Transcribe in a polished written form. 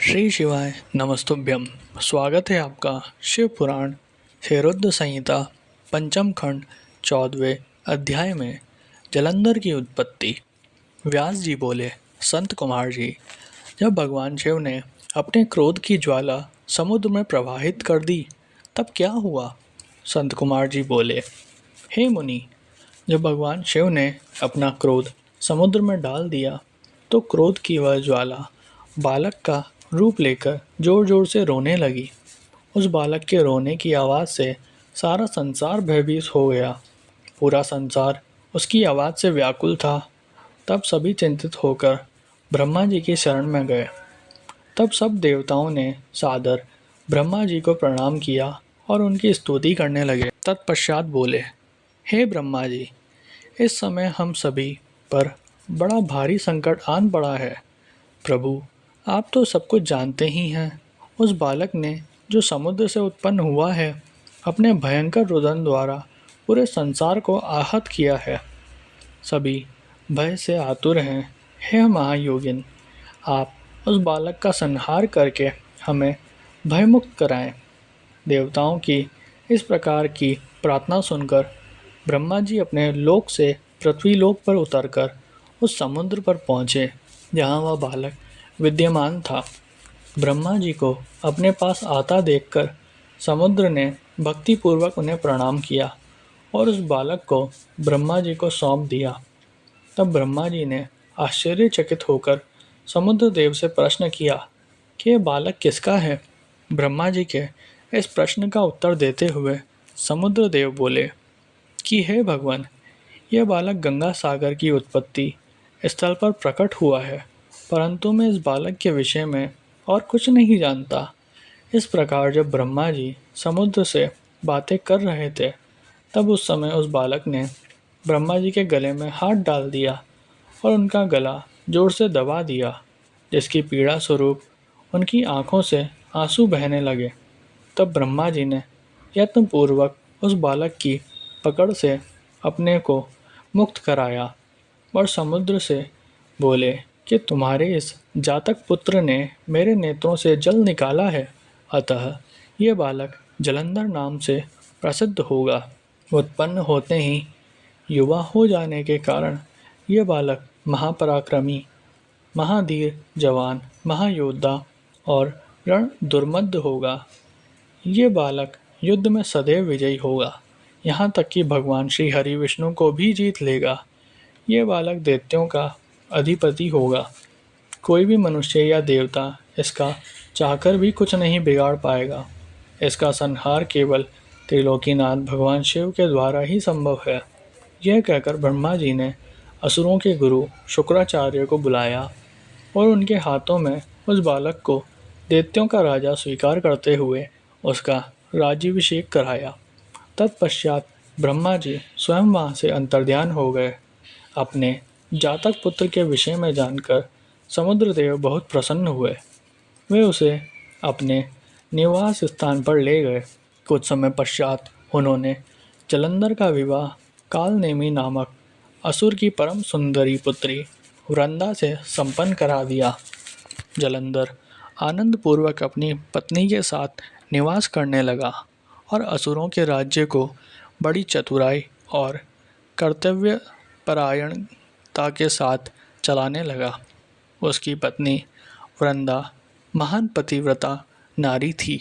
श्री शिवाय नमस्तुभ्यम। स्वागत है आपका शिव पुराण हेरोद्ध संहिता पंचम खंड 14वें अध्याय में जलंधर की उत्पत्ति। व्यास जी बोले, संत कुमार जी, जब भगवान शिव ने अपने क्रोध की ज्वाला समुद्र में प्रवाहित कर दी तब क्या हुआ? संत कुमार जी बोले, हे मुनि, जब भगवान शिव ने अपना क्रोध समुद्र में डाल दिया तो क्रोध की वह ज्वाला बालक का रूप लेकर जोर जोर से रोने लगी। उस बालक के रोने की आवाज़ से सारा संसार भयभीत हो गया। पूरा संसार उसकी आवाज़ से व्याकुल था। तब सभी चिंतित होकर ब्रह्मा जी की शरण में गए। तब सब देवताओं ने सादर ब्रह्मा जी को प्रणाम किया और उनकी स्तुति करने लगे। तत्पश्चात बोले, हे ब्रह्मा जी, इस समय हम सभी पर बड़ा भारी संकट आन पड़ा है। प्रभु, आप तो सब कुछ जानते ही हैं। उस बालक ने जो समुद्र से उत्पन्न हुआ है, अपने भयंकर रुदन द्वारा पूरे संसार को आहत किया है। सभी भय से आतुर हैं। हे महायोगिन, आप उस बालक का संहार करके हमें भयमुक्त कराएं। देवताओं की इस प्रकार की प्रार्थना सुनकर ब्रह्मा जी अपने लोक से पृथ्वी लोक पर उतरकर उस समुद्र पर पहुँचे जहाँ वह बालक विद्यमान था। ब्रह्मा जी को अपने पास आता देखकर समुद्र ने भक्तिपूर्वक उन्हें प्रणाम किया और उस बालक को ब्रह्मा जी को सौंप दिया। तब ब्रह्मा जी ने आश्चर्यचकित होकर समुद्र देव से प्रश्न किया कि यह बालक किसका है। ब्रह्मा जी के इस प्रश्न का उत्तर देते हुए समुद्र देव बोले कि हे भगवान, यह बालक गंगा सागर की उत्पत्ति स्थल पर प्रकट हुआ है, परंतु मैं इस बालक के विषय में और कुछ नहीं जानता। इस प्रकार जब ब्रह्मा जी समुद्र से बातें कर रहे थे तब उस समय उस बालक ने ब्रह्मा जी के गले में हाथ डाल दिया और उनका गला जोर से दबा दिया, जिसकी पीड़ा स्वरूप उनकी आंखों से आंसू बहने लगे। तब ब्रह्मा जी ने यत्नपूर्वक उस बालक की पकड़ से अपने को मुक्त कराया और समुद्र से बोले कि तुम्हारे इस जातक पुत्र ने मेरे नेत्रों से जल निकाला है, अतः ये बालक जलंधर नाम से प्रसिद्ध होगा। उत्पन्न होते ही युवा हो जाने के कारण यह बालक महापराक्रमी, महाधीर जवान, महायोद्धा और रण दुर्मद होगा। ये बालक युद्ध में सदैव विजयी होगा, यहाँ तक कि भगवान श्री हरि विष्णु को भी जीत लेगा। ये बालक दैत्यों का अधिपति होगा। कोई भी मनुष्य या देवता इसका चाहकर भी कुछ नहीं बिगाड़ पाएगा। इसका संहार केवल त्रिलोकीनाथ भगवान शिव के द्वारा ही संभव है। यह कहकर ब्रह्मा जी ने असुरों के गुरु शुक्राचार्य को बुलाया और उनके हाथों में उस बालक को दैत्यों का राजा स्वीकार करते हुए उसका राज्याभिषेक कराया। तत्पश्चात ब्रह्मा जी स्वयं वहाँ से अंतर्ध्यान हो गए। अपने जातक पुत्र के विषय में जानकर समुद्र देव बहुत प्रसन्न हुए। वे उसे अपने निवास स्थान पर ले गए। कुछ समय पश्चात उन्होंने जलंधर का विवाह कालनेमी नामक असुर की परम सुंदरी पुत्री वृंदा से संपन्न करा दिया। जलंधर आनंदपूर्वक अपनी पत्नी के साथ निवास करने लगा और असुरों के राज्य को बड़ी चतुराई और कर्तव्यपरायणता के साथ चलाने लगा। उसकी पत्नी वृंदा महान पतिव्रता नारी थी।